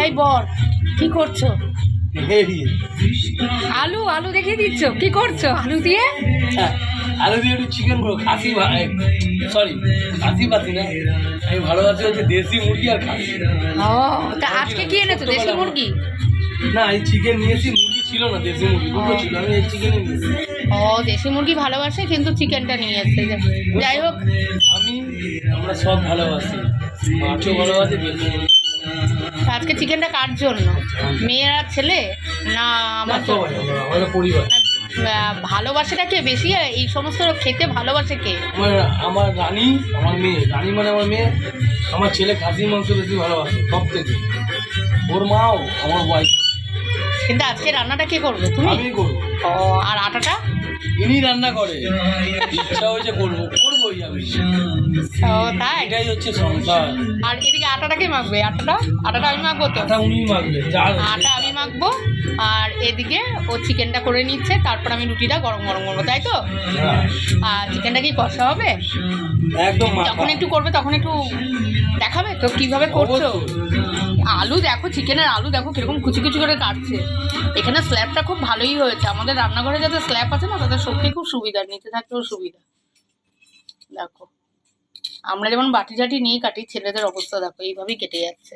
এই বর কি করছো? আলু আলু দেখিয়ে দিচ্ছ, কি করছো আলু দিয়ে? আলু দিয়ে একটু চিকেন করো, খাসি সরি খাসি পাতি না, আমি ভালোবাসি হচ্ছে দেশি মুরগি আর খাসি। ও তা আজকে কি এনেছো? দেশি মুরগি? না, এই চিকেন নিয়েছি, মুরগি ছিল না, দেশি মুরগি দুটো ছিল, আমি এই চিকেনই নিয়েছি। ও দেশি মুরগি ভালোবাসে কিন্তু চিকেনটা নিয়ে এসছে। যাই হোক, আমরা সব ভালোবাসি, মাছও ভালোবাসি, দেশি মুরগি। আজকে চিকেনটা কার জন্য? মেয়ের আর ছেলে না আমার? আমাদের পরিবার। ভালোবাসাটা কে বেশি? এই সমস্ত খেতে ভালোবাসে কে? আমার রানী, আমার মেয়ে। রানী মানে আমার মেয়ে। আমার ছেলে খাসির মাংস বেশি ভালোবাসে সব থেকে, ওর মাও, আমার ওয়াইফ। কিন্তু আজকে রান্নাটা কে করবে? তুমি? আমি করবো। ও আর আটাটা? ইনি রান্না করে, ইচ্ছা হয়েছে করবোই আমি। ও তাই? এটাই হচ্ছে সংসার। আর এদিকে আটাটা কে মাখবে? আটাটা আমি মাখবো তো? আটা উনি মাখবে, আটা আমি মাখবো, আর এদিকে ও চিকেনটা করে নিচ্ছে, তারপর আমি রুটিটা গরম গরম করবো, তাই তো? আর চিকেনটা কি কষা হবে? একদম। যখন একটু করবে তখন একটু দেখাবে তো কিভাবে করছো। আলু দেখো, চিকেনের আলু দেখো কিরকম কুচি কুচি করে কাটছে। এখানে স্ল্যাবটা খুব ভালোই হয়েছে। আমাদের রান্নাঘরে যাদের স্ল্যাব আছে না, তাদের সত্যি খুব সুবিধা, নিতে থাকতেও সুবিধা। দেখো আমরা যেমন বাটি ঝাটি নিয়ে কাটি, ছেলেদের অবস্থা দেখো এইভাবেই কেটে যাচ্ছে।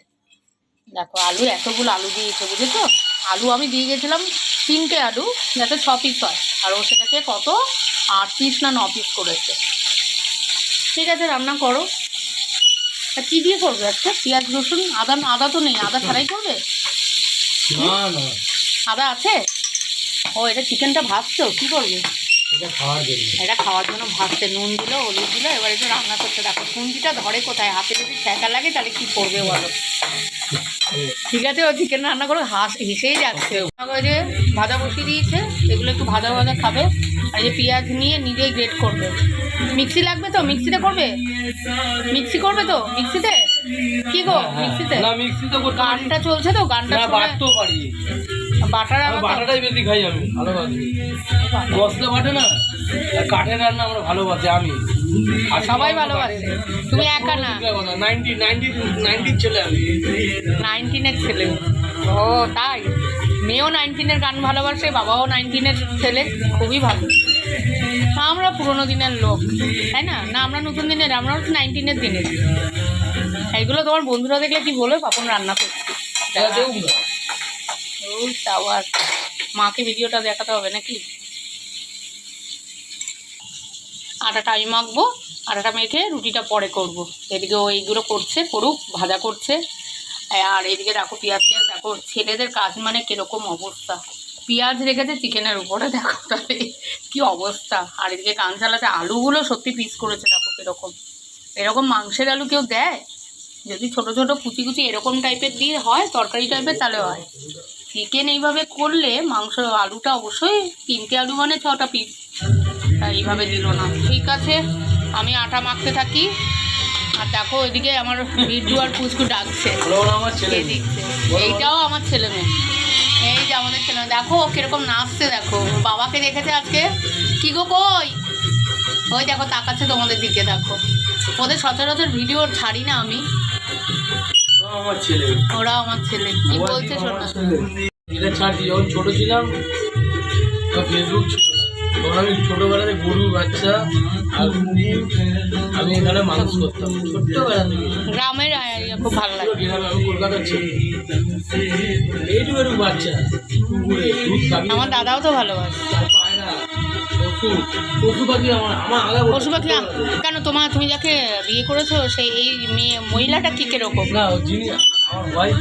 দেখো আলু, এতগুলো আলু দিয়েছে, বুঝেছো? আলু আমি দিয়ে গেছিলাম 3টে আলু, যাতে 6 পিস হয়, আর ও সেটাকে কত 8 পিস না 9 পিস করেছে। ঠিক আছে, রান্না করো। তা কী দিয়ে করবে আজকে? পেঁয়াজ রসুন আদা তো নেই, আদা ছাড়াই করবে? আদা আছে? ও এটা চিকেনটা ভাজছো, কী করবে? এটা খাওয়ার জন্য ভাজতে, নুন দিল, হলুদ দিল, এবার এটা রান্না করতে। দেখো খুন্তিটা ধরে কোথায়, হাতে যদি ছ্যাঁকা লাগে তাহলে কী করবে বলো? ঠিক আছে, ও চিকেন রান্না করে হেসেই যাচ্ছে। যে ভাজা বসিয়ে দিয়েছে, এগুলো একটু ভাজা ভাজা খাবে। আর যে পেঁয়াজ নিয়ে নিজেই গ্রেট করবে। মিক্সি লাগবে তো? মিক্সিতে করবে? মিক্সি করবে তো? মিক্সিতে কি গো? মিক্সিতে গানটা চলছে তো, গানটা বাটতেও পারি। বাটাটাই বেশি খাই আমি, ভালোবাসি। মশলা বাটে না, কাঠের রান্না আমরা ভালোবাসি। আমি সবাই ভালোবাসে, তুমি একা না। 90 ছেলে, আমি 19-এর ছেলে। ও তাই? মেয়েও 19-এর গান ভালোবাসে, বাবাও 19-এর ছেলে, খুবই ভালো। আমরা পুরোনো দিনের লোক, তাই না? না আমরা নতুন দিনের, আমরা হচ্ছে 19-এর দিনের। এইগুলো তোমার বন্ধুরা দেখলে কি বলবে? পাপন রান্না করছি। আবার মাকে ভিডিওটা দেখাতে হবে নাকি? আটাটা আমি মাখবো, আটাটা মেখে রুটিটা পরে করব। এদিকে ও এইগুলো করছে, করুক, ভাজা করছে। আর এদিকে দেখো পেঁয়াজ দেখো, ছেলেদের কাজ মানে কিরকম অবস্থা। পেঁয়াজ রেখেছে চিকেনের উপরে, দেখো তাহলে কি অবস্থা। আর এদিকে কান চালাতে আলুগুলো সত্যি পিস করেছে, দেখো কিরকম। এরকম মাংসের আলু কেউ দেয়? যদি ছোট ছোট কুচি কুচি এরকম টাইপের দিয়ে হয়, তরকারি টাইপের, তাহলে হয়। চিকেন এইভাবে করলে মাংস আলুটা অবশ্যই 3টে আলু মানে 6টা পিস, তাই এইভাবে দিল না। ঠিক আছে, আমি আটা মাখতে থাকি। আর দেখো এদিকে আমার বিদ্যু আর পুচকু ডাকছে, দিচ্ছে। এইটাও আমার ছেলে মেয়ে, এই যে আমাদের ছেলে মেয়ে। দেখো কিরকম নাচছে, দেখো বাবাকে দেখেছে আজকে। কি গো কই? ওই দেখো তাকাচ্ছে তোমাদের দিকে। দেখো ওদের সচরাচর ভিডিও ছাড়ি না আমি, ওরা আমার ছেলে। কি বলছে শোনা? এটা ছাড়ছি, যখন ছোট ছিলাম ফেসবুক ছিল না, তখন আমি ছোটবেলাতে গরু বাচ্চা আর আমি এখানে মানুষ করতাম ছোট্টবেলা থেকে। গ্রামের খুব ভালো লাগে। আমি কলকাতার ছিল, এইটুকু বাচ্চা আমার দাদাও তো ভালোবাসে পশু পাখি। আমার পশু পাখি কেন? তুমি যাকে বিয়ে করেছো সেই এই মহিলাটা কি কিরকম? না, যিনি আমার ওয়াইফ,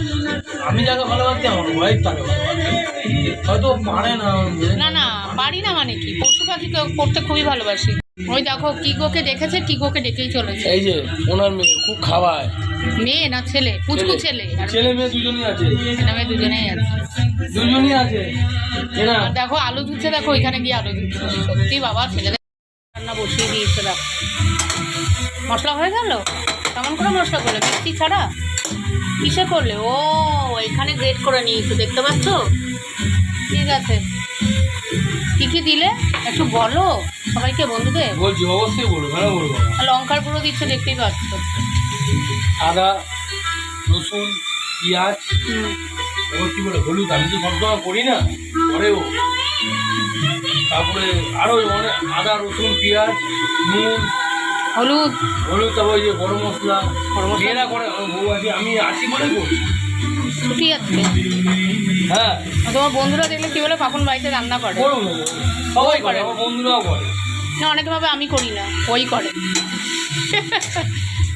আমি যাকে ভালোবাসি আমার ওয়াইফ তাকে ভালোবাসি। হয়তো পারে না। না না পারি না মানে কি, পশু পাখি করতে খুবই ভালোবাসি। ওই দেখো কিগোকে দেখেছে, কিগোকে ডেকেই চলেছে। এই যে ওনার মেয়ে খুব খাওয়ায়। মেয়ে না ছেলে? পুচকু ছেলে। ছেলে মেয়ে দুজনেই আছে। ছেলে মেয়ে দুজনেই আছে। দেখো আলু ধুচ্ছে, দেখো ওইখানে গিয়ে আলু ধুচ্ছে। সত্যি বাবা, ছেলেদের রান্না বসিয়ে দিয়েছে। দেখো মশলা হয়ে গেল। কেমন করে মশলা করলে? মিষ্টি ছাড়া কিসে করলে? ও এখানে গ্রেট করে নিয়েছো, দেখতে পাচ্ছ? ঠিক আছে, কি কি দিলে একটু বলো সবাইকে, বন্ধুদের। বলছি, অবশ্যই বলবো, কেন বলবো না। লঙ্কার গুঁড়ো দিচ্ছে, দেখতেই পাচ্ছ। আদা, রসুন, পেঁয়াজ, তারপর কি বলে হলুদ, আমি তো সবসময় করি না, পরেও তারপরে আরও অনেক আদা রসুন পেঁয়াজ নুন হলুদ হলুদ, তারপর ওই যে গরম মশলা গরম মশলা? মেয়েরা করে, আমার বউ আছে, আমি আসি বলে করি। ছুটি আছে। হ্যাঁ আর তোমার বন্ধুরা দেখলে কি বলে পাপন বাড়িতে রান্না করে? করুন, সবাই করে, আমার বন্ধুরাও করে। না, অনেকে ভাবে আমি করি না, ওই করে।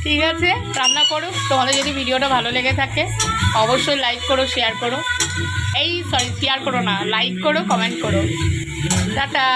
ঠিক আছে, রান্না করো। তোমাদের যদি ভিডিওটা ভালো লেগে থাকে অবশ্যই লাইক করো, শেয়ার করো। শেয়ার করো না, লাইক করো, কমেন্ট করো। টাটা।